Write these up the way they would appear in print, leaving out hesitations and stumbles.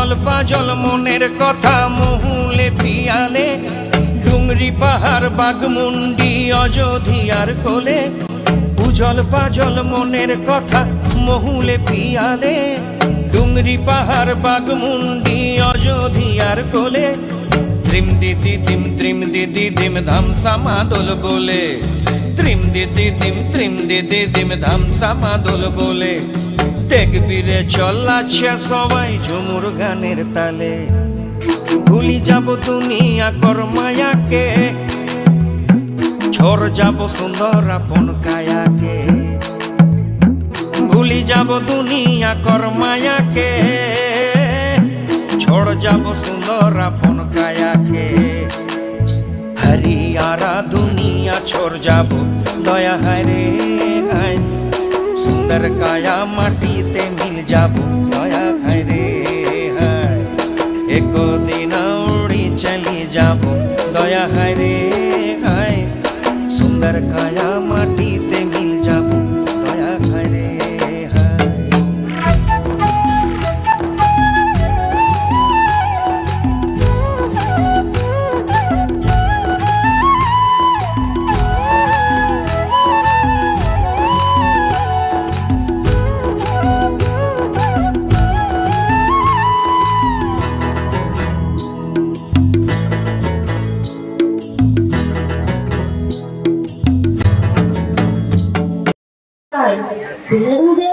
Ujal puzzle মনের কথা মহুলে পিয়ালে, ডুংরি পাহাড় বাগমুন্ডি অযোধ্যার কোলে। উজল পাজল মনের কথা মহুলে পিয়ালে, ডুংরি পাহাড় বাগমুন্ডি অযোধ্যার কোলে। ত্রিম দিদি দিম ধামসা মাদল বলে, ত্রিম দিদি দিম ধামসা মাদল বলে। দেখবি রে চলাচ্ছে সবাই ঝুমুর গানের তালে। ভুলি যাব দুনিয়া কর মায়াকে, ঝড় যাব সুন্দর আপন কায়াকে। ভুলি যাব দুনিয়া কর মায়াকে, ঝড় যাব সুন্দর আপন কায়াকে। हरियारा दुनिया छोड़ जाबो दया हरे हाय, सुंदर काया माटी ते मिल जाबो दया हरे हाय। एक दिन उड़ी चली जाबो दया हरे हाय, सुंदर काया माटी ते मिल जाबो दया हरे।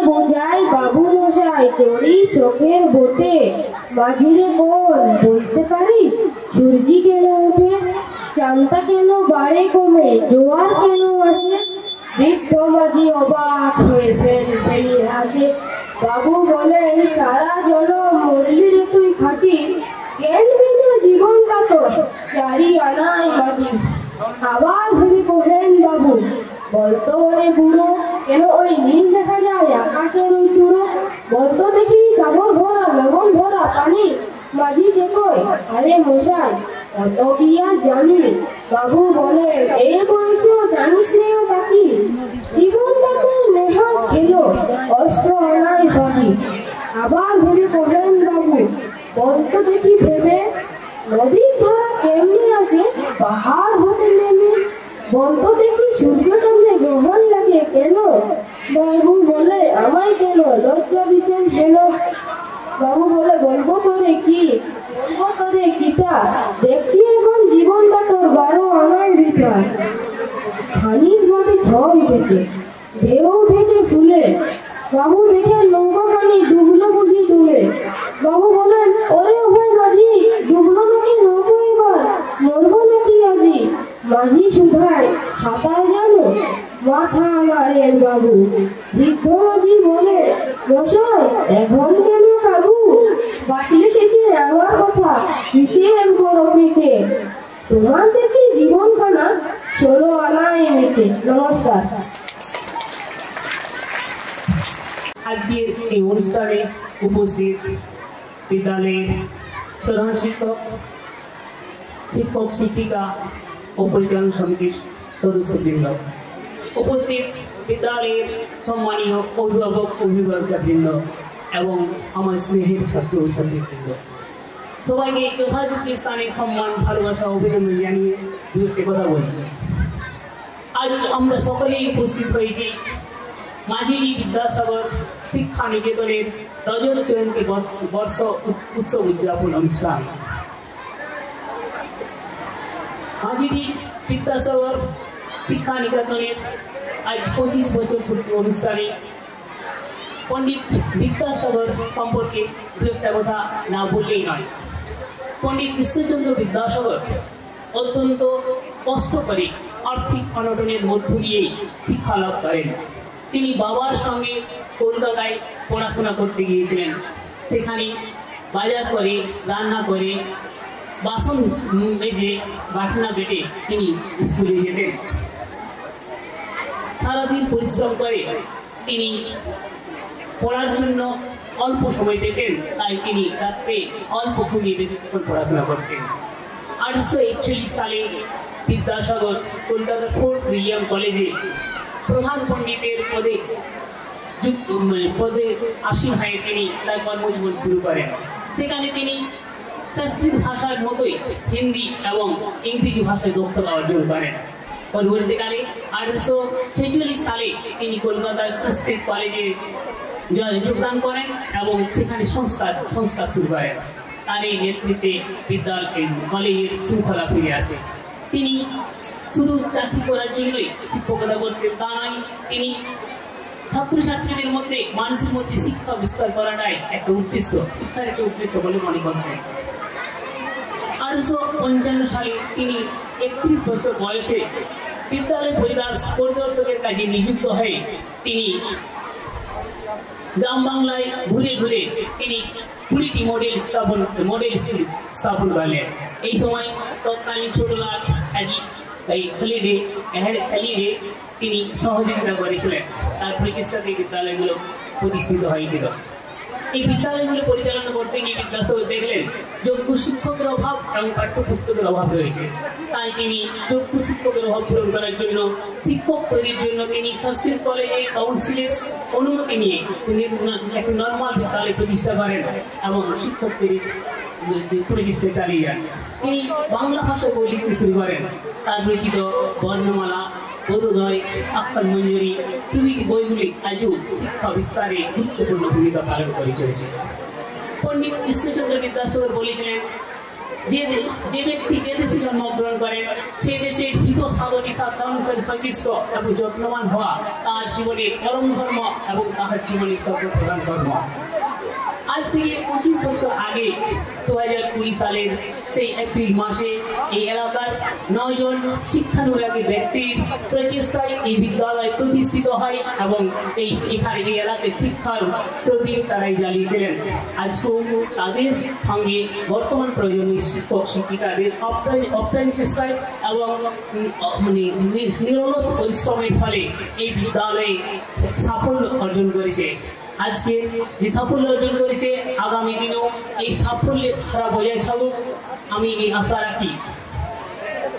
বোঝাই বাবু মশাই তোরই শোকের বোটে, মাঝিরে কোন বলতে পারিস সূর্যি কেন ওঠে, চাঁদটা কেন বাড়ে কমে, জোয়ার কেন আসে। বৃদ্ধ মাঝি অবাক হয়ে ফেলি আসে। বাবু বলেন সারা জনম মরলি রে তুই খাটি, কেন বিনা জীবনটা তোর চারি আনায় মাটি। আবার ভেবে কহেন বাবু বলতো রে বুড়ো, কেন ওই নীল দেখা যায় আকাশের ওই চূড়ো। বলতো দেখি সাগর ভরা লবণ ভরা পানি, মাঝি সে কই আরে মশাই অত কি আর জানি। বাবু বলে এই বয়সেও জানিস নে বাকি, জীবনটাকে নেহাত খেলো অস্ত্র আনায় বাকি। আবার ভেবে কহেন বাবু বলতো দেখি ভেবে, নদীর ধারা কেমনি আসে পাহাড় হতে নেমে। বলতো দেখি সূর্য চন্দ্রে গ্রহণ লাগে কেন, বাবু বলে আমায় কেন লজ্জা বিচার কেন। বাবু বলে বলবো করে কি, বলবো করে কিতা, দেখছি এখন জীবনটা তোর 12 আনার ভিতর। খানিক বাদে ঝড় উঠেছে, ঢেউ উঠেছে ফুলে, বাবু দেখে নৌকা খানি ডুবলো বুঝি তুলে। বাবু বলেন ওরে ভাই মাঝি ডুবলো নাকি নৌকো এবার, মরবো নাকি আজি। মাঝি সুধায় সাঁতার জানো, মাথা মারেন বাবু। বৃদ্ধ মাঝি বলে মশাই এখন কেন কাবু, বাটলে শেষে আমার কথা হিসেব করো পিছে, তোমার দেখি জীবনখানা 16 আনায় এনেছে। নমস্কার। আজকের এই অনুষ্ঠানে উপস্থিত বিদ্যালয়ের প্রধান শিক্ষক, শিক্ষক শিক্ষিকা ও পরিচালন সমিতির সদস্যবৃন্দ, উপস্থিত বিদ্যালয়ের সম্মানীয় অভিভাবক অভিভাবিকাবৃন্দ এবং আমার স্নেহের ছাত্র ও ছাত্রীবৃন্দ, সবাইকে যথাযথ স্থানে সম্মান ভালোবাসা অভিনন্দন জানিয়ে বিরুদ্ধে কথা বলছি। আজ আমরা সকলেই উপস্থিত হয়েছি মাঝিরি বিদ্যাসাগর শিক্ষা নিকেতনের রজত জয়ন্তী বর্ষ উৎসব উদযাপন অনুষ্ঠান। মাঝিরি বিদ্যাসাগর শিক্ষা নিকেতনের আজ 25 বছর পূর্তি অনুষ্ঠানে পণ্ডিত বিদ্যাসাগর সম্পর্কে দু একটা কথা না বললেই নয়। পণ্ডিত ঈশ্বরচন্দ্র বিদ্যাসাগর অত্যন্ত কষ্ট করে আর্থিক অনটনের মধ্য দিয়েই শিক্ষা লাভ করেন। তিনি বাবার সঙ্গে কলকাতায় পড়াশোনা করতে গিয়েছিলেন। সেখানে বাজার করে, রান্না করে, বাসন মেজে, বাটনা বেটে তিনি স্কুলে যেতেন। সারাদিন পরিশ্রম করে তিনি পড়ার জন্য অল্প সময় পেতেন, তাই তিনি রাত্রে অল্প ঘুমিয়ে বেশিক্ষণ পড়াশোনা করতেন। 1841 সালে বিদ্যাসাগর কলকাতা ফোর্ট উইলিয়াম কলেজে প্রধান পণ্ডিতের পদে আসীন হয়ে তিনি তার কর্মজীবন শুরু করেন। সেখানে তিনি সংস্কৃত ভাষার মতোই হিন্দি এবং ইংরেজি ভাষায় দক্ষতা অর্জন করেন। পরবর্তীকালে 1846 সালে তিনি কলকাতার সংস্কৃত কলেজে যোগদান করেন এবং সেখানে সংস্থা শুরু করেন। তার এই নেতৃত্বে বিদ্যালয় কলেজের শৃঙ্খলা ফিরে আসে। তিনি শুধু চাকরি করার জন্যই শিক্ষকতা করতেন তা নয়, তিনি ছাত্রছাত্রীদের মধ্যে মানুষের মধ্যে শিক্ষা বিস্তার করাটাই একটা উদ্দেশ্য, শিক্ষার একটা উদ্দেশ্য বলে মনে করতেন। 1855 সালে তিনি 31 বছর বয়সে বিদ্যালয় পরিদর্শকের কাজে নিযুক্ত হয়ে তিনি গ্রাম বাংলায় ঘুরে ঘুরে তিনি 20টি মডেল স্কুল স্থাপন করলেন। এই সময় তৎকালীন ছোটলাল খালিদে তিনি সহযোগিতা করেছিলেন। তার প্রচেষ্টাতে বিদ্যালয়গুলো প্রতিষ্ঠিত হয়েছিল। এই বিদ্যালয়গুলো পরিচালনা করতে গিয়ে বিদ্যাসাগর দেখলেন যোগ্য শিক্ষকের অভাব এবং পাঠ্যপুস্তকের অভাব রয়েছে। তাই তিনি যোগ্য শিক্ষকের অভাব পূরণ করার জন্য, শিক্ষক তৈরির জন্য তিনি সংস্কৃত কলেজে কাউন্সিলের অনুমতি নিয়ে তিনি একটা নর্মাল বিদ্যালয় প্রতিষ্ঠা করেন এবং শিক্ষক তৈরির প্রচেষ্টা চালিয়ে যান। তিনি বাংলা ভাষায় বই লিখতে শুরু করেন। তার রচিত বর্ণমালা, বোধোদয়, আক্কাল মঞ্জুরি প্রভৃতি বইগুলি আজও শিক্ষা বিস্তারে গুরুত্বপূর্ণ ভূমিকা পালন করে চলেছে। পণ্ডিত ঈশ্বরচন্দ্র বিদ্যাসাগর বলেছিলেন, যে ব্যক্তি যে দেশে জন্মগ্রহণ করেন সে দেশের হিত সাধনী সাধ্যানুসারে সচেষ্ট এবং যত্নবান হওয়া তার জীবনের পরম ধর্ম এবং তাহার জীবনের সর্বপ্রধান ধর্ম। আজ থেকে 25 বছর আগে 2020 সালের সেই এপ্রিল মাসে এই এলাকার 9 জন শিক্ষানুরাগী ব্যক্তির প্রচেষ্টায় এই বিদ্যালয় প্রতিষ্ঠিত হয় এবং এখানে এই এলাকায় শিক্ষার প্রদীপ তারাই জ্বালিয়েছিলেন। আজকেও তাদের সঙ্গে বর্তমান প্রজন্মের শিক্ষক শিক্ষিকাদের অপ্রাণ চেষ্টায় এবং নিরলস পরিশ্রমের ফলে এই বিদ্যালয়ে সাফল্য অর্জন করেছে। আজকে যে সাফল্য অর্জন করেছে আগামী দিনেও এই সাফল্যের ধারা বজায় থাকুক, আমি এই আশা রাখি।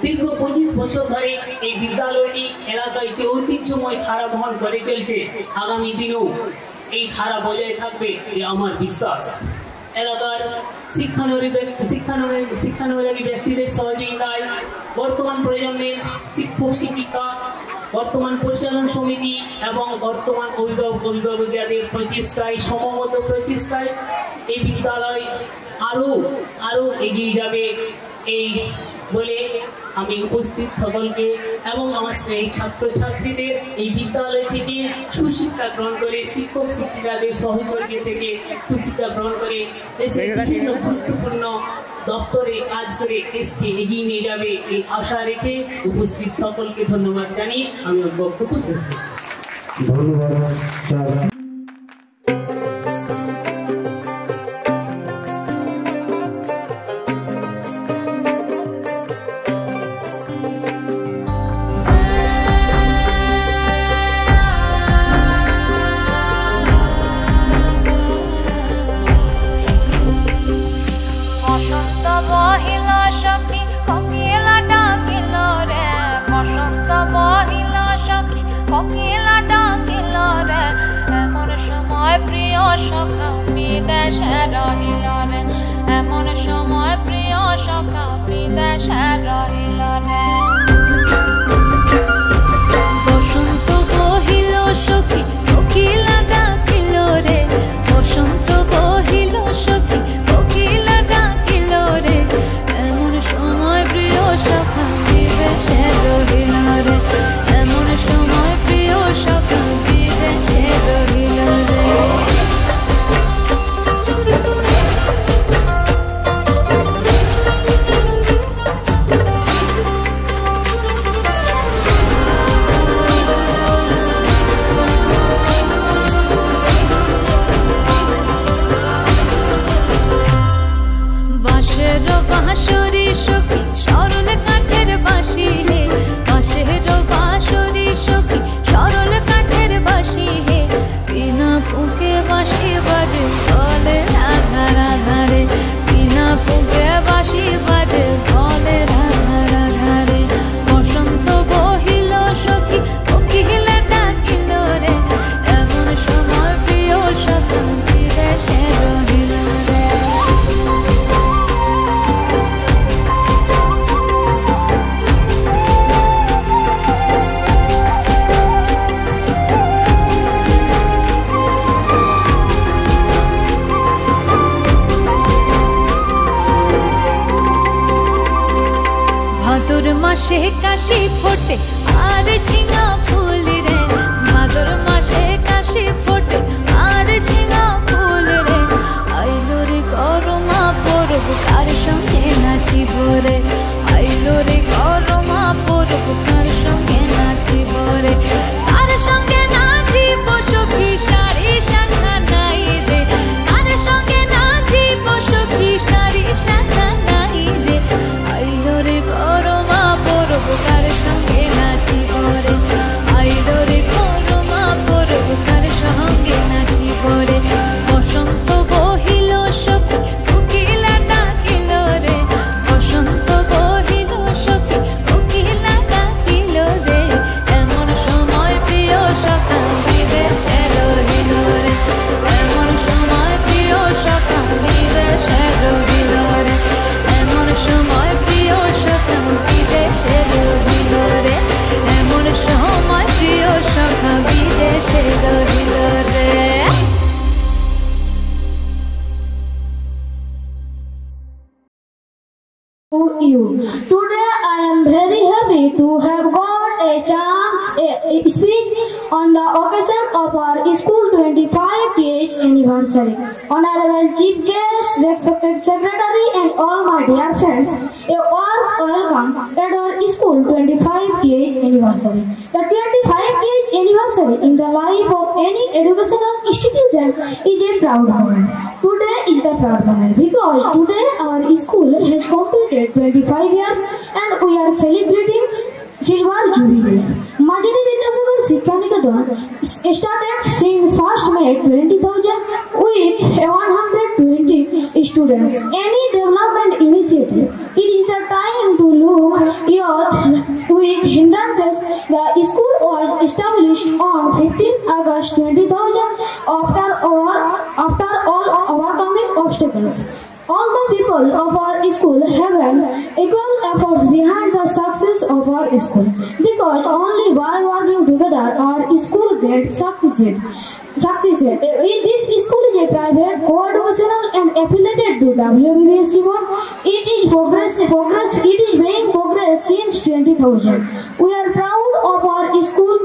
দীর্ঘ 25 বছর ধরে এই বিদ্যালয়টি এলাকায় যে ঐতিহ্যময় ধারা বহন করে চলছে, আগামী দিনেও এই ধারা বজায় থাকবে এ আমার বিশ্বাস। এলাকার শিক্ষানুরাগী ব্যক্তিদের সহযোগিতায় বর্তমান প্রজন্মের শিক্ষক শিক্ষিকা, বর্তমান পরিচালন সমিতি এবং বর্তমান অভিভাবকদের প্রচেষ্টায়, সমবদ্ধ প্রচেষ্টায় এই বিদ্যালয় আরো এগিয়ে যাবে এই বলে আমি উপস্থিত সকলকে এবং আমার সেই ছাত্রছাত্রীদের এই বিদ্যালয় থেকে সুশিক্ষা গ্রহণ করে, শিক্ষক শিক্ষিকাদের সহযোগী থেকে সুশিক্ষা গ্রহণ করে দেশের বিভিন্ন গুরুত্বপূর্ণ দপ্তরে কাজ করে দেশকে এগিয়ে নিয়ে যাবে এই আশা রেখে উপস্থিত সকলকে ধন্যবাদ জানিয়ে আমি বক্তব্য শেষ করছি। ধন্যবাদ। এমন সময় প্রিয় সখা বিদেশে রহিল রে। বসন্ত বহিল সখী কোকিলা ডাকিল রে, বসন্ত বহিল সখী কোকিলা ডাকিল রে। এমন সময় প্রিয় সখা বিদেশে রহিল রে, এমন সময় প্রিয় সখা বিদেশে রহিল রে। মাসে কাশি ফোটে আর ঝিঙা ফুল রে, ভাদর মাসে কাশি ফোটে আর ঝিঙা ফুল রে। আইলো রে গরমা পরব কার সঙ্গে নাচিব রে, আইলো রে গরমা পরব কার সঙ্গে নাচিব রে। কার সঙ্গে নাচিব সখী শাড়ি শাখা নাই রে, কার সঙ্গে নাচিব সখী শাড়ি শাখা নাই রে। আইলো রে গরমা পরব কার সঙ্গে নাচিব রে, আইলো রে গরমা পরব কার সঙ্গে নাচিব রে। বসন্ত বহিল সখী কোকিলা ডাকিল রে, বসন্ত বহিল সখী কোকিলা ডাকিল রে। এমন সময় প্রিয় সখা বিদেশে রহিল রে, এমন সময় প্রিয় সখা বিদেশে রহিল রে, এমন সময় প্রিয় সখা বিদেশে রহিল রে, এমন সময় প্রিয় সখা বিদেশে রহিল রে। To you. Today I am very happy to have got a chance a speech on the occasion of our school 25th anniversary. Honorable Chief Guest, respected Secretary and all my dear friends, a warm welcome at our school 25th anniversary. The 25th anniversary in the life of any educational institution is a proud moment. Today is the proud moment because today our school has completed 25 years and we are celebrating Silver Jubilee. Majidi Vidyasagar Shikha Niketan started since 1st May 2000 with 120 students. Any development initiative, it is the time to look youth with hindrances. The school was established on 15 August 2000 after all overcoming obstacles. All the people of our school have equal efforts behind the success of our school because only by working together our school gets succeeded. This school is a private, co-educational and affiliated to WBBSC board. It is making progress since 2000. We are proud of our school.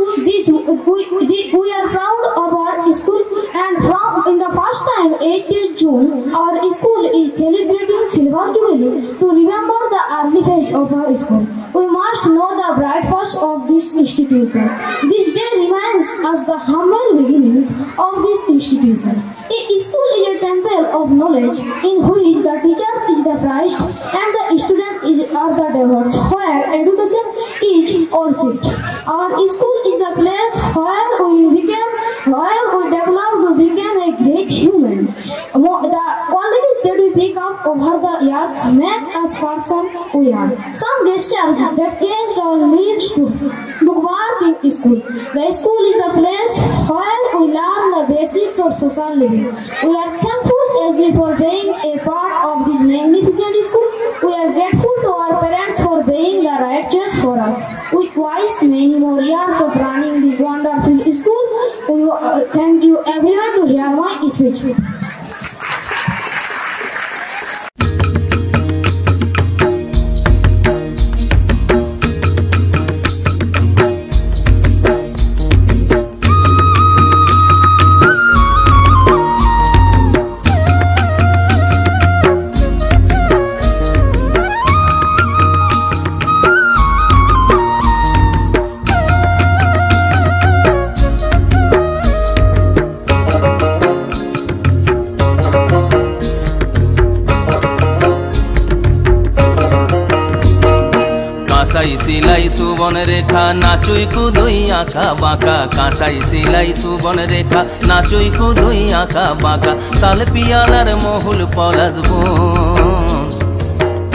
We are proud of our school, and from in the first time 8th June, our school is celebrating Silver Jubilee to remember the early phase of our school. We must know the bright past of this institution. This day reminds us the humble beginnings of this institution. A school is a temple of knowledge in which the teachers is the Christ and the students are the devils, where education is worshipped. Our school is the place where we develop to become a great human. The qualities that we pick up over the years makes us person we are. Some gestures that change our lives to work in school. The school is the place where we learn the basics of social living. We are thankful as for being a part of this magnificent school. We are grateful to our parents for being the right choice for us. We wish many more years of running this wonderful school. Thank you everyone to hear my speech. सिलाई सुबन रेखा नाचुई कुदुई आँखा बाँका, काँसाई सिलाई सुबन रेखा नाचुई कुदुई आँखा बाँका। साल पियालार महुल पलाश बन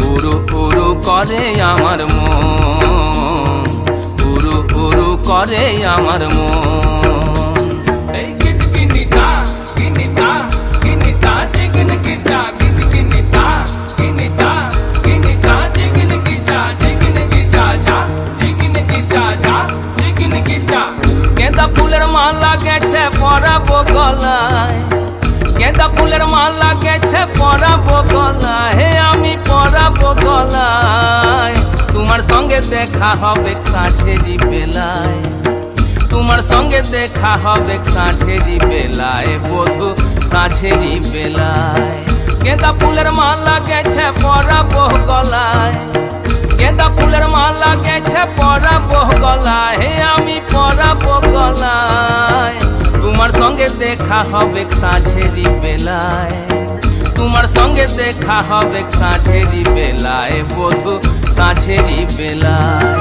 उरु उरु करे आमार मन, उरु उरु करे आमार मन। এই কিনকিনিতা কিনিতা কিনিতা জিগন কিতা কিনকিনিতা কিনিতা কিনিতা জিগন কিতা জিগন কিতা যা জিগন কিতা যা জিগন কিতা। गेंदा फुलेर माला गेছে পরাবো গলায়, गेंदा फुलेर माला गेছে পরাবো গলায়, হে আমি পরাবো গলায়। তোমার সঙ্গে দেখা হবে সাঁঝেরি বেলায়, তোমার সঙ্গে দেখা হবে সাঁঝেরি বেলায়, বধু সাঁঝেরি বেলায়। গেঁদা ফুলের মালা গেছে পরাবো গলায়, গেঁদা ফুলের মালা গেছে পরাবো গলায়, আমি পরাবো গলায়। তোমার সঙ্গে দেখা হবে সাঁঝেরি বেলায়, তোমার সঙ্গে দেখা হবে সাঁঝেরি বেলায়, বধু সাঁঝেরি বেলায়।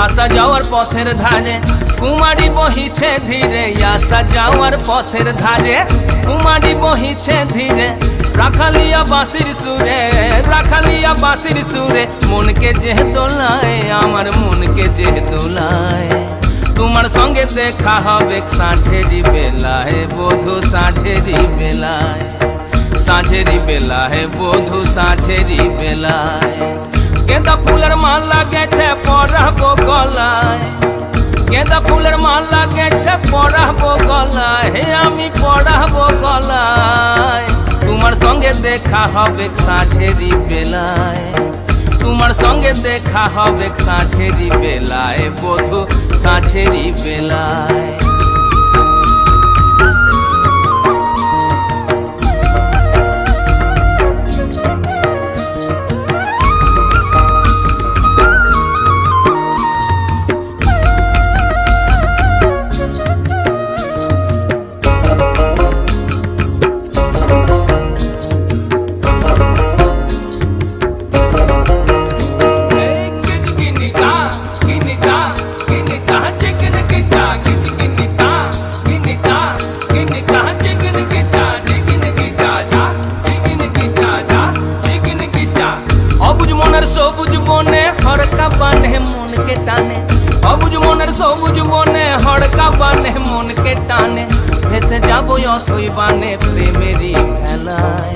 আসা যাওয়ার পথের ধারে কুমারী বহিছে ধীরে, আসা যাওয়ার পথের ধারে কুমারী বহিছে ধীরে, রাখালিয়া বাঁশির সুরে, রাখালিয়া বাঁশির সুরে, মনকে যে দোলায়, আমার মনকে যে দোলায়। তোমার সঙ্গে দেখা হবে সাঁঝেরি বেলায়, বধু সাঁঝেরি বেলায়, সাঁঝেরি বেলায়, বধু সাঁঝেরি বেলায়। গেঁদা ফুলের মালা গেছে পরাবো গলায়, গেঁদা ফুলের মালা গেছে পরাবো গলায়, আমি পরাবো গলায়। তোমার সঙ্গে দেখা হবে সাঁঝেরি বেলায়, তোমার সঙ্গে দেখা হবে সাঁঝেরি বেলায়, বধু সাঁঝেরি বেলায়। সবুজ বনে হড়কা বানে মনকে টানে, অবুজ মনের সবুজ বনে হড়কা বানে মনকে টানে, ভেসে যাবো অথই বানে প্রেমেরই ভেলায়।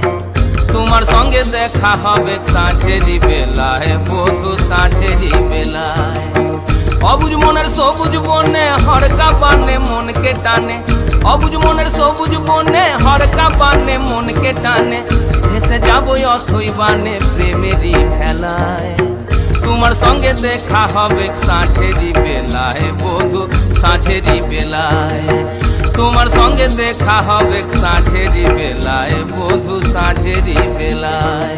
তোমার সঙ্গে দেখা হবে সাঁঝেরি বেলায়, বধু সাঁঝেরি বেলায়। অবুজ মনের সবুজ বনে হড়কা বানে মনকে টানে, অবুজ মনের সবুজ বনে হড়কা বানে মনকে টানে, ভেসে যাবো অথই বানে প্রেমেরই ভেলায়। তোমার সঙ্গে দেখা হবে সাঁঝেরি বেলায়, বধু সাঁঝেরি বেলায়। তোমার সঙ্গে দেখা হবে সাঁঝেরি বেলায়, বধু সাঁঝেরি বেলায়।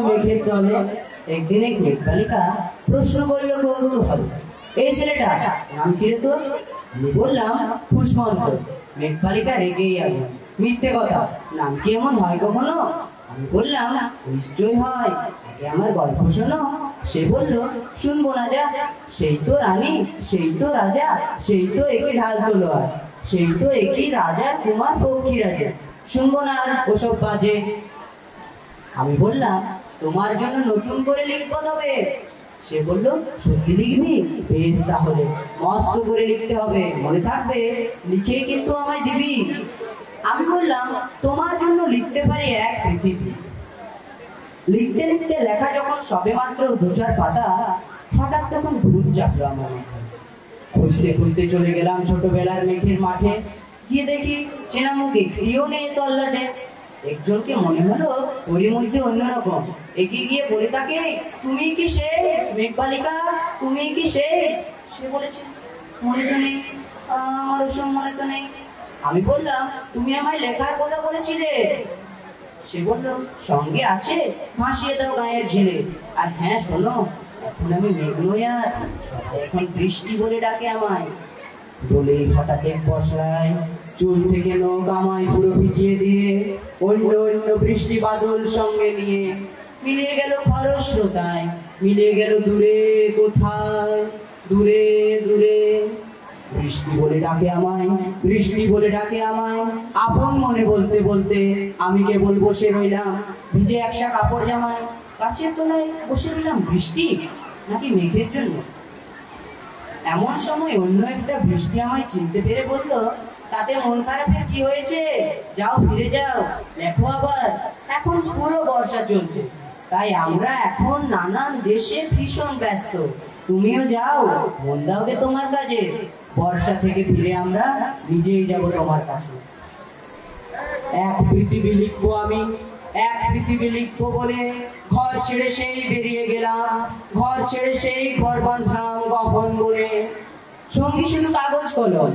মেঘের দলে একদিন এক মেঘবালিকা প্রশ্ন করল কৌতূহল, এই ছেলেটা নাম কি রে তোর? আমি বললাম কুসমন্ত। মেঘবালিকা রেগেই গেল, মিথ্যে কথা, নাম কি এমন হয় কখনো? আমি বললাম নিশ্চয়ই হয়, আগে আমার গল্প শোনো। সে বলল শুনবো না যা, সেই তো রানী, সেই তো রাজা, সেই তো একই ঢাল তলোয়ার, সেই তো একই রাজা কুমার পক্ষী রাজা, শুনবো না আর ওসব বাজে। আমি বললাম তোমার জন্য নতুন করে লিখবো তবে। সে বলল সত্যি লিখবি? বেশ, তাহলে মস্ত করে লিখতে হবে, মনে থাকবে, লিখে কিন্তু আমায় দিবি। আমি বললাম তোমার জন্য লিখতে পারি এক পৃথিবী। লিখতে লিখতে লেখা যখন সবে মাত্র 2-4 পাতা, হঠাৎ তখন ভূত চাপলো আমার মাথায়। খুঁজতে খুঁজতে চলে গেলাম ছোটবেলার মেঘের মাঠে, গিয়ে দেখি চেনা মুখে কেউ নেই তল্লাটে। একজনকে মনে হলো ওর মধ্যে অন্যরকম, এগিয়ে গিয়ে বলে তাকে তুমি কি সে মেঘবালিকা, তুমি কি সে? সে বলেছে মনে তো নেই, আমার ওসব মনে তো নেই। আমি বললাম তুমি আমায় লেখার কথা বলেছিলে। সে বলল সঙ্গে আছে ভাসিয়ে দাও গায়ের ঝিলে। আর হ্যাঁ শোনো, এখন আমি মেঘ নই আর, সবাই এখন বৃষ্টি বলে ডাকে আমায়। বলেই হঠাৎ এক বর্ষায় চুল থেকে নখ আমায় পুরো ভিজিয়ে দিয়ে অন্য অন্য বৃষ্টি বাদল সঙ্গে নিয়ে মিলিয়ে গেল খরস্রোতায়, মিলিয়ে গেল দূরে কোথায়, দূরে দূরে। বৃষ্টি বৃষ্টি বলে ডাকে আমায়, বৃষ্টি বলে ডাকে আমায়। আপন মনে বলতে বলতে আমি কেবল বসে রইলাম ভিজে একসা কাপড় জামায়। গাছের তলায় বসে রইলাম বৃষ্টি নাকি মেঘের জন্য। এমন সময় অন্য একটা বৃষ্টি আমায় চিনতে পেরে বলল, তাতে মন খারাপের কি হয়েছে, যাও ফিরে যাও, দেখো আবার এখন পুরো বর্ষা চলছে, তাই আমরা এখন নানান দেশে ভীষণ ব্যস্ত, তুমিও যাও, মন দাও গে তোমার কাজে, বর্ষা থেকে ফিরে আমরা নিজেই যাব তোমার কাছে। এক পৃথিবী লিখবো আমি, এক পৃথিবী লিখবো বলে ঘর ছেড়ে সেই বেরিয়ে গেলাম, ঘর ছেড়ে সেই ঘর বাঁধলাম গহন বলে। সঙ্গী শুধু কাগজ কলম,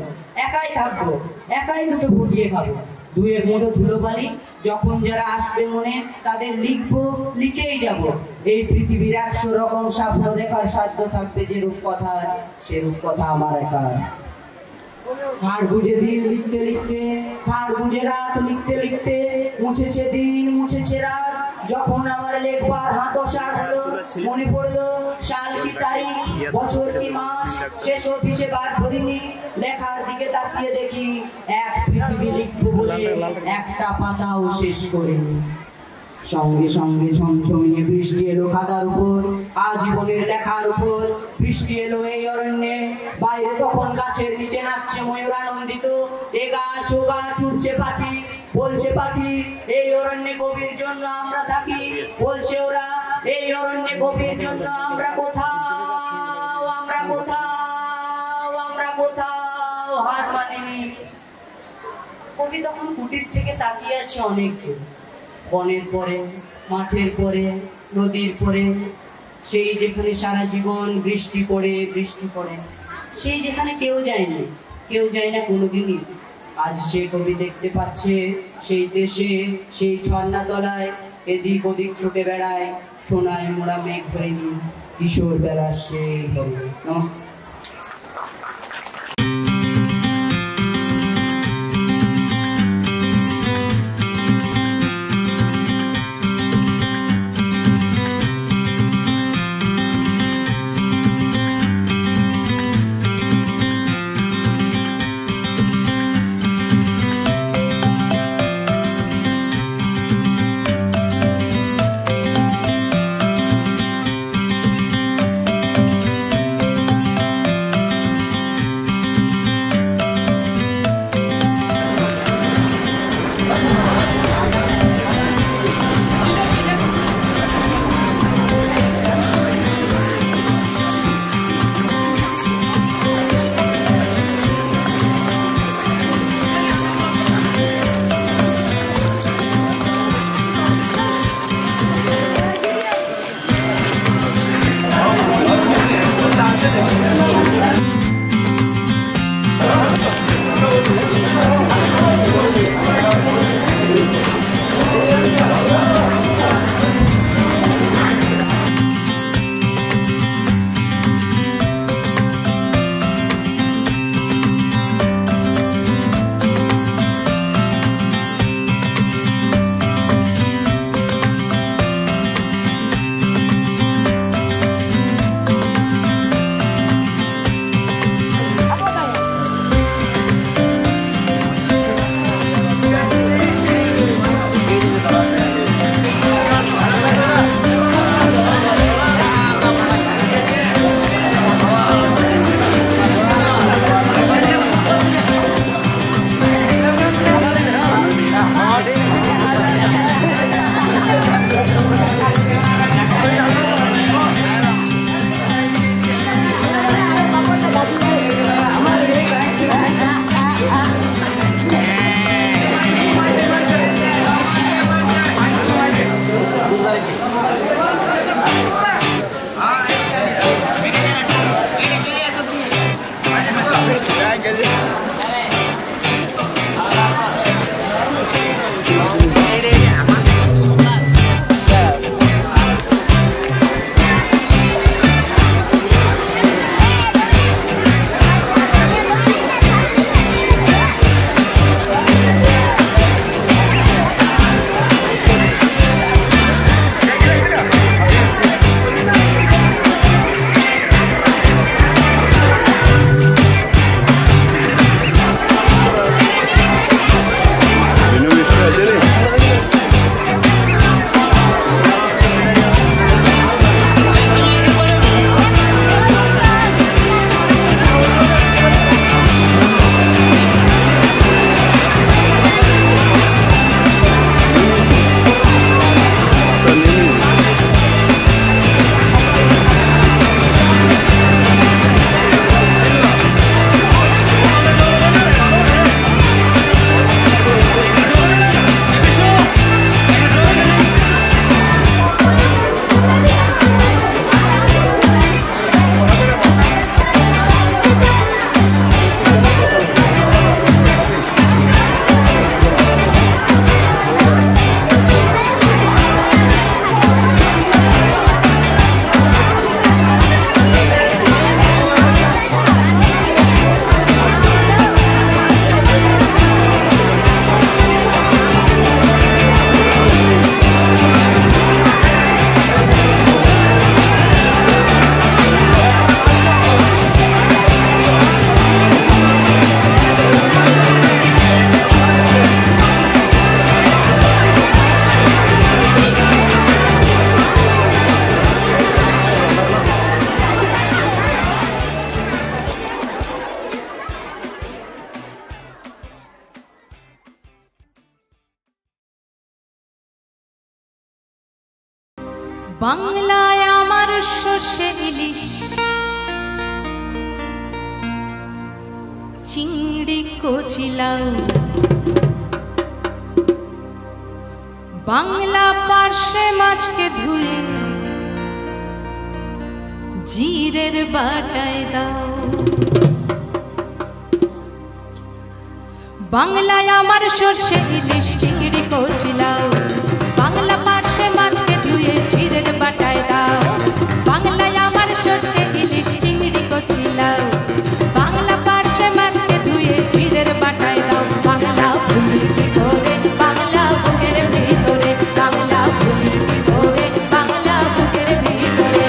একাই থাকবো, একাই দুটো ফুটিয়ে খাবো, দুই এক মুঠো ধুলো বালি, যখন যারা আসবে মনে তাদের লিখবো, লিখেই যাব। এই পৃথিবীর 100 রকম স্বপ্ন দেখার সাধ্য থাকবে যে রূপকথা, সে রূপকথা আমার একা। হাড় বুঝে দিন লিখতে লিখতে, হাড় বুঝে রাত লিখতে লিখতে, মুছেছে দিন মুছেছে রাত, যখন আমার লেখবার হাত অসাড় হলো, মনে পড়লো সাল কি তারিখ, বছর কি মাস, শেষ অফিসে বার করিনি, লেখার দিকে তাকিয়ে দেখি এক পৃথিবী লিখবো বলে একটা পাতাও শেষ করিনি। সঙ্গে সঙ্গে ছমছমিয়ে বৃষ্টি এলো খাতার উপর, আজীবনের লেখার উপর। বৃষ্টি এলো এই অরণ্যে, বাইরে তখন গাছের নিচে নাচছে ময়ূর আনন্দিত, এ গাছ ও গাছ উঠছে পাখি, বলছে পাখি এই অরণ্যে কবির জন্য আমরা থাকি, বলছে ওরা এই অরণ্যে কবির জন্য আমরা কোথাও, আমরা কোথাও, আমরা কোথাও হার মানিনি। কবি তখন কুটির থেকে তাকিয়ে আছে অনেক দূর, বনের পরে, মাঠের পরে, নদীর পরে, সেই যেখানে সারা জীবন বৃষ্টি পড়ে বৃষ্টি পড়ে, সেই যেখানে কেউ যায়নি, কেউ যায় না কোনোদিনই। আজ সে কবি দেখতে পাচ্ছে সেই দেশে, সেই ঝর্ণা তলায় এদিক ওদিক ছুটে বেড়ায় সোনায় মোড়া মেঘ ভরেনি কিশোর বেলা সেই হবে। নমস্কার। বাংলায় আমার সর্ষে ইলিশ চিংড়ি কচিলাও বাংলা পার্শে মাছকে ধুয়ে জিরের বাটায় দাও বাংলায় আমার সর্ষে ইলিশ চিংড়ি কচিলাও বাংলা পার্শে মাছকে ধুয়ে জিরের বাটায় দাও বাংলায় আমার সর্ষে ইলিশ চিংড়ি কচিলাও বাংলা পার্শে মাছকে ধুয়ে জিরের বাটায় দাও বাংলা ভুলি কি করে বাংলা বুকের ভিতরে বাংলা ভুলি কি করে বাংলা বুকের ভিতরে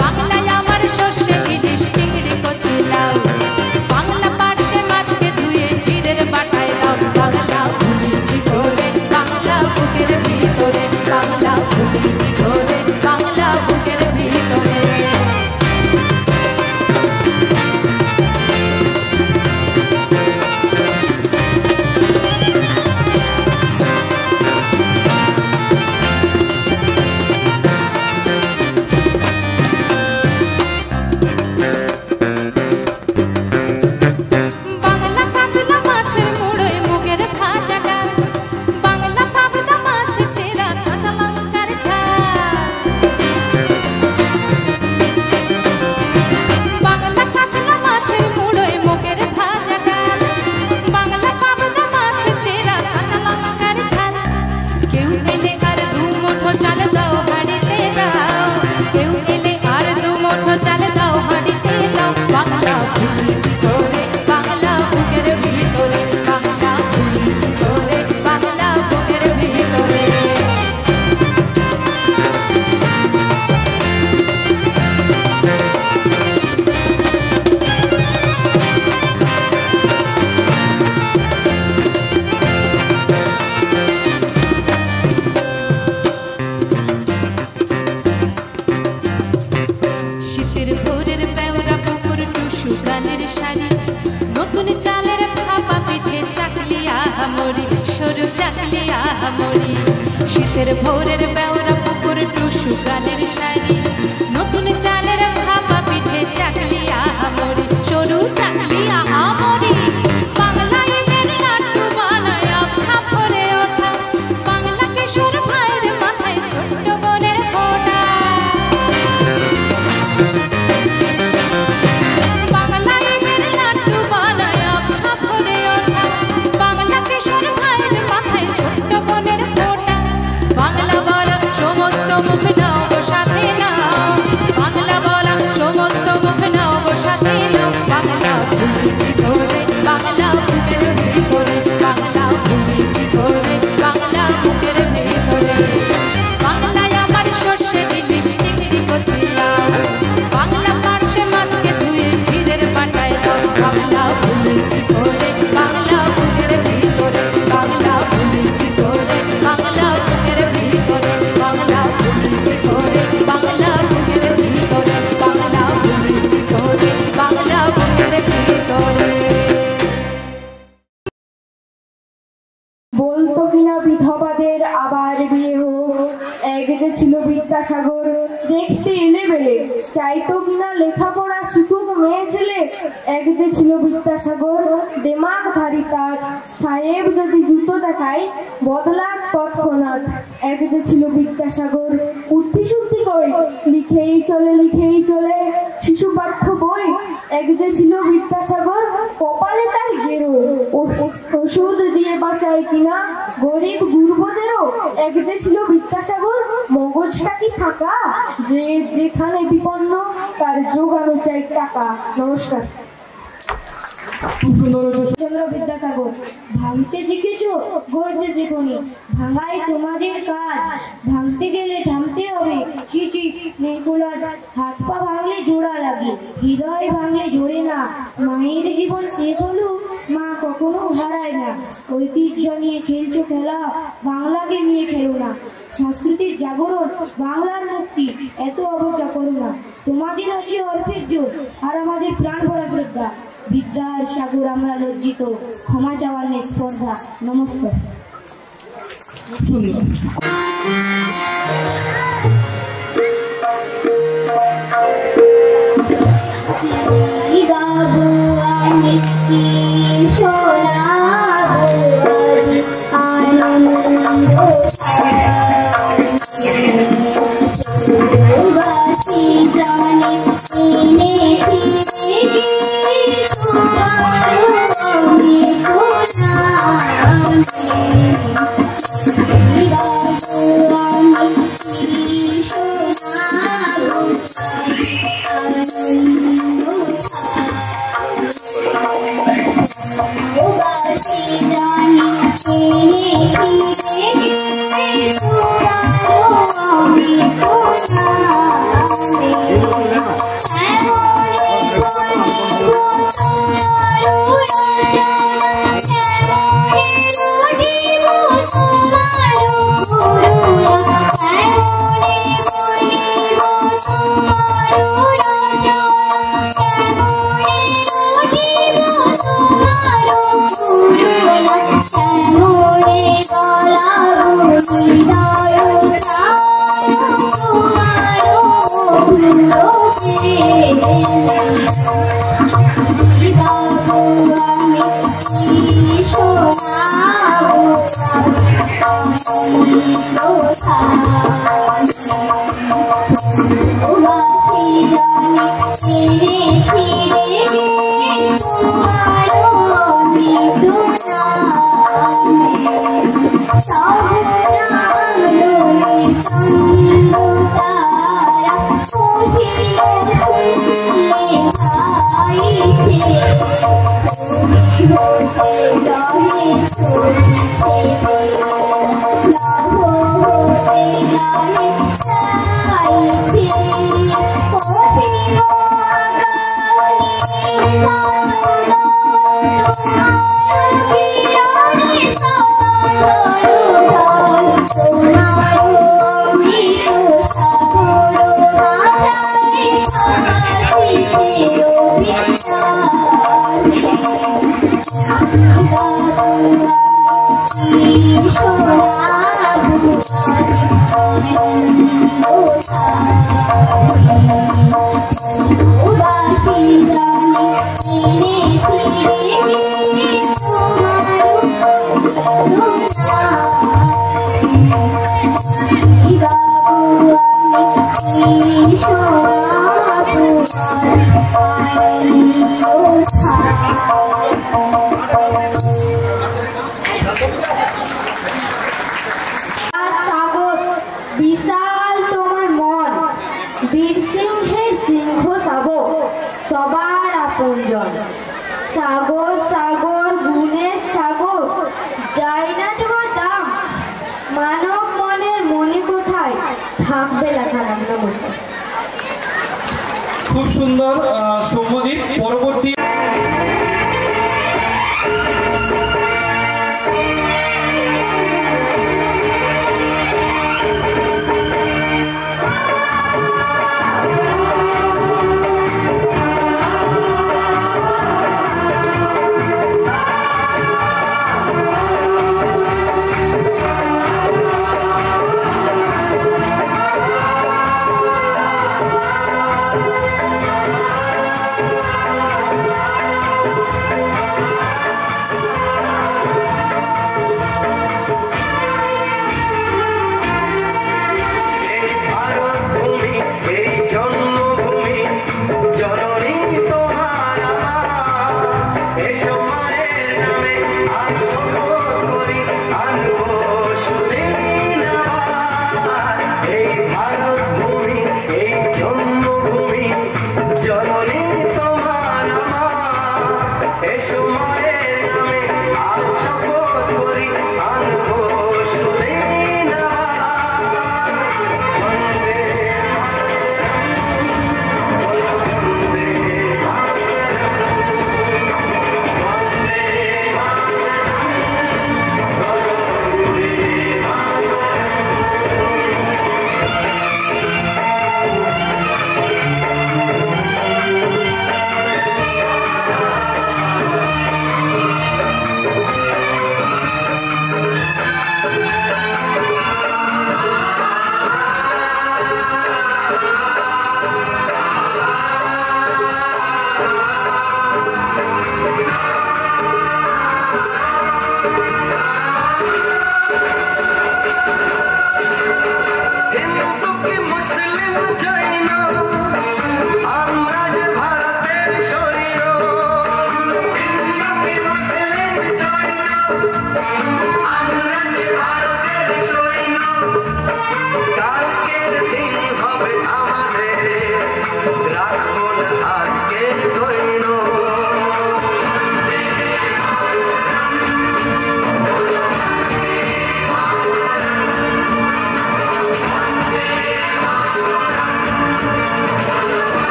বাংলায় আমার সর্ষে ইলিশ চিংড়ি কচিলাও বাংলা পার্শে মাছকে ধুয়ে জিরের বাটায় দাও বাংলা ভুলি কি করে বাংলা বুকের ভিতরে বাংলা ভুলি কি করে বাংলা বুকের ভিতরে বাংলা কাতলা মাছের মুড়োয় মুগের ভাজা ডাল বাংলা পাবদা মাছ চেরা কাঁচা লঙ্কার ঝাল বাংলা কাতলা মাছের মুড়োয় মুগের ভাজা ডাল বাংলা পাবদা মাছ চেরা কাঁচা লঙ্কার ঝাল কেউ এলে আর দু মুঠো চাল দাও হাঁড়িতে দাও কেউ এলে আর দু মুঠো চাল দাও হাঁড়িতে দাও বাংলা ভুলি কি করে বাংলা বুকের ভিতরে বাংলা ভুলি কি করে বাংলা বুকের ভিতরে শীতের ভোরের বেওরা পুকুর টুসু গানের শাড়ি নতুন চালের ভাপা পিঠে চাকলিয়া মরি সরু চাকলিয়া মরি শীতের ভোরের বেওরা পুকুর টুসু গানের শাড়ি নতুন চালের ভাপা পিঠে চাকলিয়া মরি সরু চাকলিয়া মরি বাংলা ঈদের লাড্ডু বানায় ছাপ ভরে ওঠা বাংলা কিশোর ভাইয়ের মাথায় ছোট্ট বোনের ফোঁটা বাংলা ঈদের লাড্ডু বানায় ছাপ ভরে ওঠা বাংলা কিশোর ভাইয়ের মাথায় ছোট্ট বোনের ফোঁটা বাংলা বলা সমস্ত মুখ নাও গো সাথে নাও বাংলা বলা সমস্ত মুখ নাও গো সাথে নাও বাংলা ভুলি কি করে বাংলা বুকের ভিতরে বাংলা ভুলি কি করে বাংলা বুকের ভিতরে বাংলায় আমার সর্ষে ইলিশ চিংড়ি কচিলাও বাংলা পার্শে মাছকে ধুয়ে জিরের বাটায় দাও বাংলা ভুলি কি করে বাংলা বুকের ভিতরে বাংলা ভুলি কি করে বাংলা বুকের ভিতরে বাংলা ভুলি কি করে বাংলা বুকের ভিতরে বাংলা ভুলি কি করে বাংলা বুকের ভিতরে বলতো কিনা বিধবাদের আবার বিয়ে হোক এক যে ছিল বিদ্যাসাগর দেখতে এলে বেলে চাইতো কিনা লেখাপড়া শিখুক মেয়ে ছেলে এক যে ছিল বিদ্যাসাগর দেমাগ ভারী তার সাহেব যদি জুতো দেখায় বদলাক তৎক্ষণাৎ এক যে ছিল বিদ্যাসাগর বুদ্ধি শুদ্ধি কই লিখেই চলে শিশু পাঠ্য বই এক যে ছিল বিদ্যাসাগর কপালে তার গেরো ওষুধ দিয়ে বাঁচায় কিনা গরিব গুরুবদেরও এক যে ছিল বিদ্যাসাগর মগজটা কি থাকা যে যেখানে বিপন্ন তার যোগানো চাই টাকা নমস্কার চন্দ্র বিদ্যাসাগর ভাঙতে শিখেছো গড়তে শেখনি ভাঙাই তোমাদের কাজ ভাঙতে গেলে থামতে হবে শিশি নেকুলাজ হাত পা ভাঙলে জোড়া লাগে হৃদয় ভাঙলে জোড়ে না মায়ের জীবন শেষ হলো মা কখনো হারায় না ঐতিহ্য নিয়ে খেলছো খেলা বাংলাকে নিয়ে খেলো না সংস্কৃতির জাগরণ বাংলার মুক্তি এত অবজ্ঞা করো না তোমাদের আছে অর্থের জোর আর আমাদের প্রাণ ভরা শ্রদ্ধা বিদ্যার সাগর আমরা লজ্জিত ক্ষমা চাওয়ার নেই স্পর্ধা নমস্কার গাবো আমি শোনাবো আজি আনন্দ বাসি জানে এনেছি তোমার আমি খুব সুন্দর সৌম্যদীপ। পরবর্তী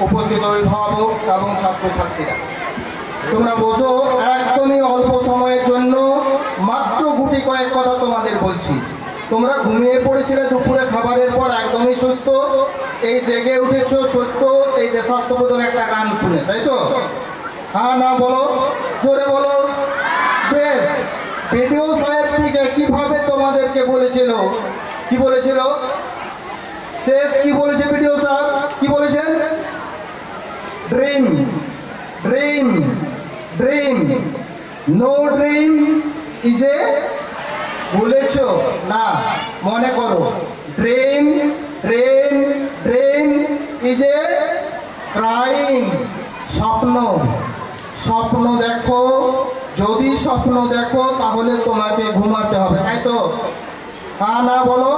উপস্থিত অভিভাবক এবং ছাত্রছাত্রীরা, তোমরা বসো। একদমই অল্প সময়ের জন্য মাত্র গুটি কয়েক কথা তোমাদের বলছি। তোমরা ঘুমিয়ে পড়েছিলে দুপুরে খাবারের পর, একদমই সত্য। এই জেগে উঠেছো সত্য এই দেশাত্মবোধক একটা গান শুনে, তাই তো? হ্যাঁ না বলো, জোরে বলো। বেশ, ভিডিও সাহেব ঠিক কিভাবে তোমাদেরকে বলেছিল, কি বলেছিল শেষ, কি বলেছে ভিডিও সাহেব, কি বলেছেন? Dream, dream, dream, no dream is a, বলেছ না, মনে করো। Dream, dream, dream is a crime, স্বপ্ন, স্বপ্ন দেখো। যদি স্বপ্ন দেখো তাহলে তোমাকে ঘুমাতে হবে, তাই তো? হ্যাঁ না বলো।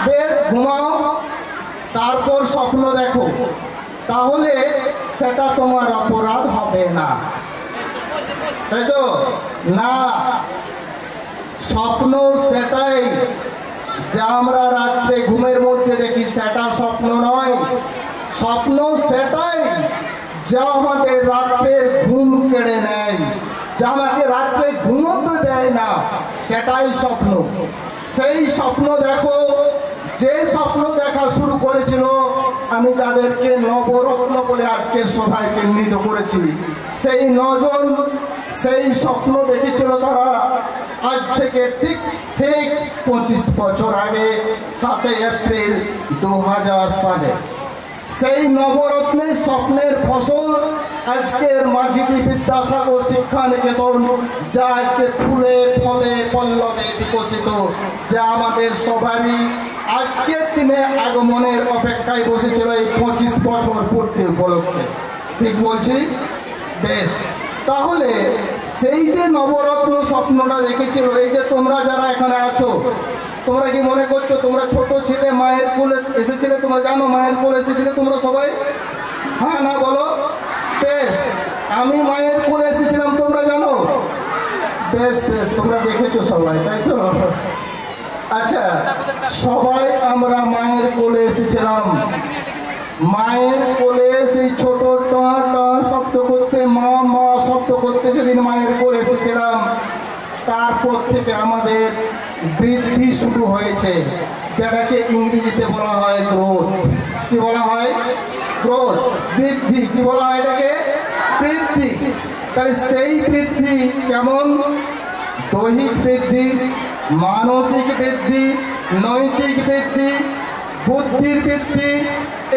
বেশ, ঘুমাও, তারপর স্বপ্ন দেখো, তাহলে সেটা তোমার অপরাধ হবে না, তাই তো? না, স্বপ্ন সেটাই যা আমরা রাত্রে ঘুমের মধ্যে দেখি, সেটা স্বপ্ন নয়। স্বপ্ন সেটাই যা আমাদের রাত্রের ঘুম কেড়ে নেয়, যা আমাকে রাত্রে ঘুমোতে দেয় না, সেটাই স্বপ্ন। সেই স্বপ্ন দেখো। যে স্বপ্ন দেখা শুরু করেছিল, আমি যাদেরকে নবরত্ন বলে আজকের সভায় চিহ্নিত করেছি, সেই 9 জন সেই স্বপ্ন দেখেছিল তারা আজ থেকে ঠিক ঠিক 25 বছর আগে 7 এপ্রিল 2000 সালে। সেই নবরত্নের স্বপ্নের ফসল আজকের মাঝিটি বিদ্যাসাগর শিক্ষা নিকেতন, যা আজকে ফুলে ফলে পল্লবে বিকশিত, যা আমাদের সবারই আজকের দিনে আগমনের অপেক্ষায় বসেছিল এই 25 বছর পূর্তি উপলক্ষে। ঠিক বলছি? বেশ, তাহলে সেই যে নবরত্ন স্বপ্নটা দেখেছিল, এই যে তোমরা যারা এখানে আছো, তোমরা কি মনে করছো তোমরা ছোট ছিলে, মায়ের কোলে এসেছিলে? তোমরা জানো মায়ের কোলে এসেছিলে তোমরা সবাই? হ্যাঁ না বলো। বেশ, আমি মায়ের কোলে এসেছিলাম, তোমরা জানো? বেশ বেশ, তোমরা দেখেছো সবাই, তাই তো? আচ্ছা, সবাই আমরা মায়ের কোলে এসেছিলাম। মায়ের কোলে সেই ছোট টা টা শব্দ করতে, মা মা শব্দ করতে যেদিন মায়ের কোলে এসেছিলাম, তারপর থেকে আমাদের বৃদ্ধি শুরু হয়েছে, যেটাকে ইংরেজিতে বলা হয় গ্রোথ। কি বলা হয়? গ্রোথ, বৃদ্ধি। কি বলা হয় এটাকে? বৃদ্ধি। তাহলে সেই বৃদ্ধি কেমন? দৈহিক বৃদ্ধি, মানসিক বৃদ্ধি, নৈতিক বৃদ্ধি, বুদ্ধির বৃদ্ধি,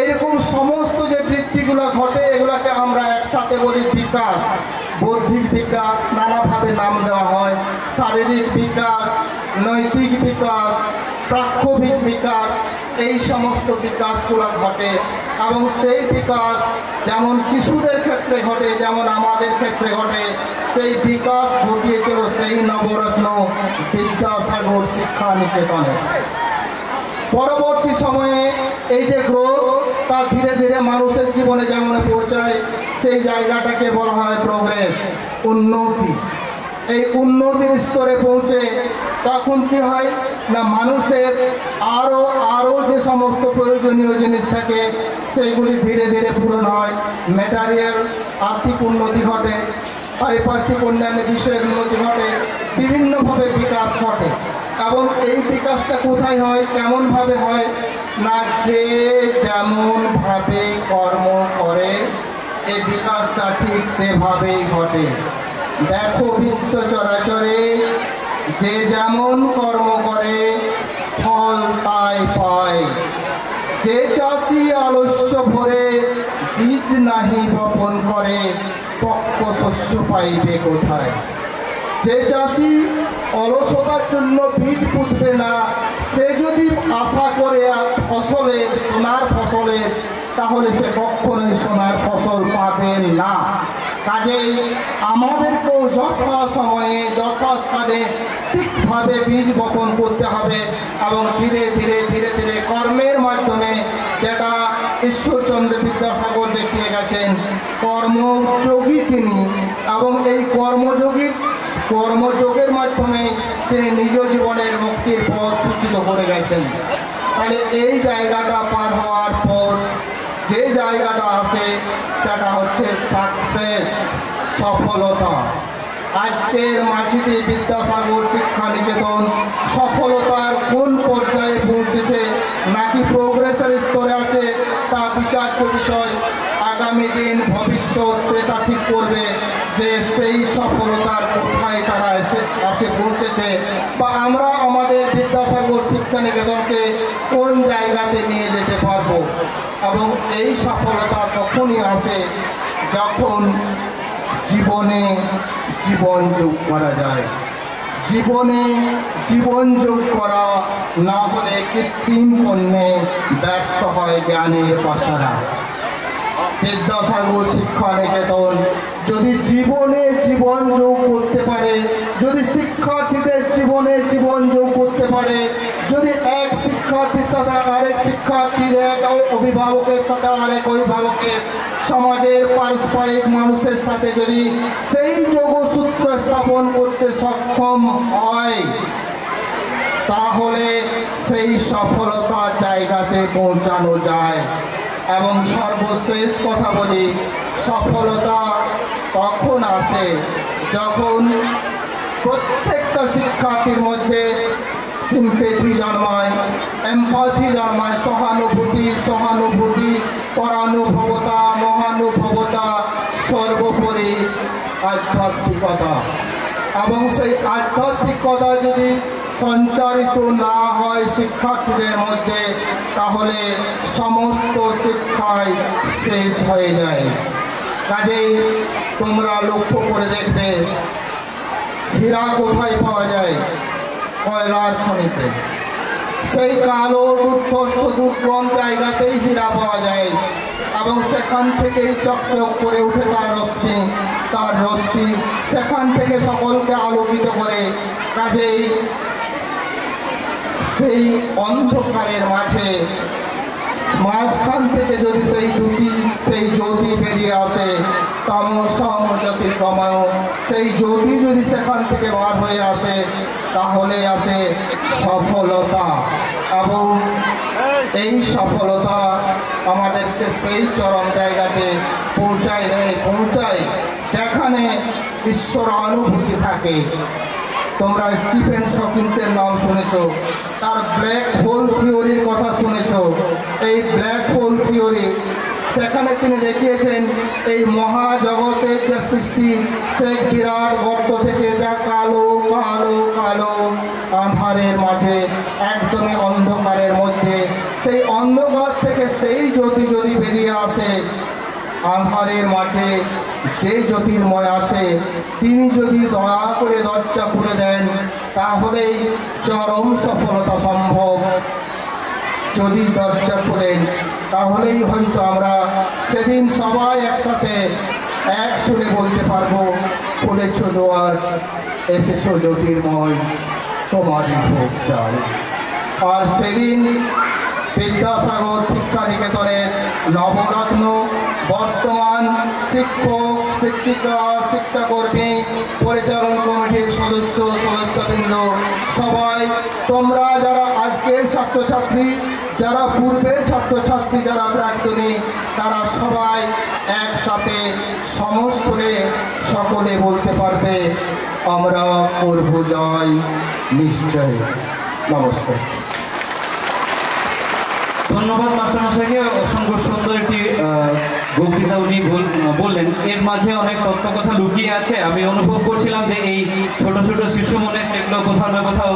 এরকম সমস্ত যে বৃদ্ধিগুলো ঘটে, এগুলোকে আমরা একসাথে বলি বিকাশ। বৌদ্ধিক বিকাশ, নানাভাবে নাম দেওয়া হয়। শারীরিক বিকাশ, নৈতিক বিকাশ, প্রাক্ষবিক বিকাশ, এই সমস্ত বিকাশগুলো ঘটে। এবং সেই বিকাশ যেমন শিশুদের ক্ষেত্রে ঘটে, যেমন আমাদের ক্ষেত্রে ঘটে, সেই বিকাশ ঘটিয়েছিল সেই নবরত্ন বিদ্যাসাগর শিক্ষা নিকেতনে। পরবর্তী সময়ে এই যে গ্রোথ, তা ধীরে ধীরে মানুষের জীবনে যেমন পৌঁছায়, সেই জায়গাটাকে বলা হয় প্রোগ্রেস, উন্নতি। এই উন্নতির স্তরে পৌঁছে তখন কি হয় না, মানুষের আরও যে সমস্ত প্রয়োজনীয় জিনিস থাকে সেইগুলি ধীরে ধীরে পূরণ হয়। ম্যাটেরিয়াল আর্থিক উন্নতি ঘটে, পারিপার্শ্বিক অন্যান্য বিষয়ের উন্নতি ঘটে, বিভিন্নভাবে বিকাশ ঘটে। এবং এই বিকাশটা কোথায় হয়, কেমনভাবে হয় না, যে যেমনভাবে কর্ম করে এই বিকাশটা ঠিক সেভাবেই ঘটে। দেখো বিশ্ব চরাচরে যে যেমন কর্ম করে ফল তাই পায়। যে চাষি আলস্য ভরে বীজ নাহি বপন করে, পক্ক শস্য পাইবে কোথায়? যে চাষি অলসতার জন্য বীজ পুঁতবে না, সে যদি আশা করে ফসলের, সোনার ফসলের, তাহলে সে কখনোই সোনার ফসল পাবেন না। কাজেই আমাদেরকেও যথা সময়ে যথাস্থানে ঠিকভাবে বীজ বপন করতে হবে এবং ধীরে ধীরে ধীরে ধীরে কর্মের মাধ্যমে, যেটা ঈশ্বরচন্দ্র বিদ্যাসাগর দেখিয়ে গেছেন, কর্মযোগী তিনি, এবং এই কর্মযোগের মাধ্যমে তিনি নিজ জীবনের মুক্তির পথ সূচিত করে গেছেন। তাহলে এই জায়গাটা পার হওয়ার পর যে জায়গাটা আছে সেটা হচ্ছে সাকসেস, সফলতা। আজকের মাঝিটি বিদ্যাসাগর শিক্ষা নিকেতন সফলতার কোন পর্যায়ে পৌঁছেছে নাকি প্রোগ্রেসের স্তরে আছে তা বিচার্য বিষয়। আগামী দিন ভবিষ্যৎ সেটা ঠিক করবে যে সেই সফলতার কোথায় তারা এসে পৌঁছেছে, বা আমরা আমাদের বিদ্যাসাগর শিক্ষা নিকেতনকে কোন জায়গাতে নিয়ে যেতে পারবো। এবং এই সফলতা তখনই আসে যখন জীবনে জীবন যোগ করা যায়। জীবনে জীবন যোগ করা না হলে কৃত্রিম পণ্যে ব্যর্থ হয় জ্ঞানের পাশারা। বিদ্যাসাগর শিক্ষা নিকেতন যদি জীবনে জীবন যোগ করতে পারে, যদি শিক্ষার্থীদের জীবনে জীবন যোগ করতে পারে, যদি এক শিক্ষার্থীর সাথে আরেক শিক্ষার্থীর, এক অভিভাবকের সাথে আরেক অভিভাবকের, সমাজের পারস্পরিক মানুষের সাথে যদি সেই যোগসূত্র স্থাপন করতে সক্ষম হয়, তাহলে সেই সফলতার জায়গাতে পৌঁছানো যায়। এবং সর্বশেষ কথা বলি, সফলতা তখন আসে যখন প্রত্যেকটা শিক্ষার্থীর মধ্যে সিম্পেথি জন্মায়, এমপ্যাথি জন্মায়, সহানুভূতি, পরানুভবতা, মহানুভবতা, সর্বোপরি আধ্যাত্মিকতা। এবং সেই আধ্যাত্মিকতা যদি সঞ্চারিত না হয় শিক্ষার্থীদের মধ্যে, তাহলে সমস্ত শিক্ষাই শেষ হয়ে যায়। কাজেই তোমরা লক্ষ্য করে দেখবে হীরা কোথায় পাওয়া যায়? কয়লার খনিতে। সেই কালো দুর্গম জায়গাতেই হীরা পাওয়া যায় এবং সেখান থেকেই চকচক করে উঠে তার রশ্মি, সেখান থেকে সকলকে আলোকিত করে। কাজেই সেই অন্ধকারের মাঝখান থেকে যদি সেই জ্যোতি বেরিয়ে আসে, তমসম জ্যোতির্গময়, সেই জ্যোতি যদি সেখান থেকে বার হয়ে আসে, তাহলে আসে সফলতা। এবং এই সফলতা আমাদেরকে সেই চরম জায়গাতে পৌঁছায় যেখানে ঈশ্বর অনুভূতি থাকে। তোমরা স্টিফেন হকিংসের নাম শুনেছ, তার ব্ল্যাক হোল থিওরির কথা শুনেছ। এই ব্ল্যাক হোল থিওরি, সেখানে তিনি দেখিয়েছেন এই মহাজগতের যে সৃষ্টি, সেই বিরাট গর্ত থেকে যা কালো কালো কালো আঁধারের মাঝে, একদমই অন্ধকারের মধ্যে, সেই অন্ধকার থেকে সেই জ্যোতি যদি বেরিয়ে আসে, আঁধারের মাঝে যে জ্যোতির্ময় আছে তিনি যদি দয়া করে দরজা খুলে দেন, তাহলেই চরম সফলতা সম্ভব। যদি দরজা খুলেন, তাহলেই হয়তো আমরা সেদিন সবাই একসাথে এক সুরে বলতে পারবো, খুলেছ দোয়ার, এসেছ জ্যোতির্ময়, তোমারই ভোগ চাই। আর সেদিন বিদ্যাসাগর শিক্ষা নিকেতনের নবরত্ন, বর্তমান শিক্ষক, শিক্ষিকা, শিক্ষাকর্মী, পরিচালন কমিটির সদস্যবৃন্দ সবাই, তোমরা যারা আজকের ছাত্রছাত্রী, যারা পূর্বের ছাত্রছাত্রী, যারা প্রাক্তনী, তারা সবাই একসাথে সমস্বরে সকলে বলতে পারবে, আমরা করব জয় নিশ্চয়। নমস্কার। ধন্যবাদ মাস্টারমশাইকে, অসংখ্য সুন্দর একটি বক্তৃতা উনি বললেন। এর মাঝে অনেক তথ্য কথা লুকিয়ে আছে। আমি অনুভব করছিলাম যে এই ছোট ছোট শিশু মনে সেগুলো কোথাও না কোথাও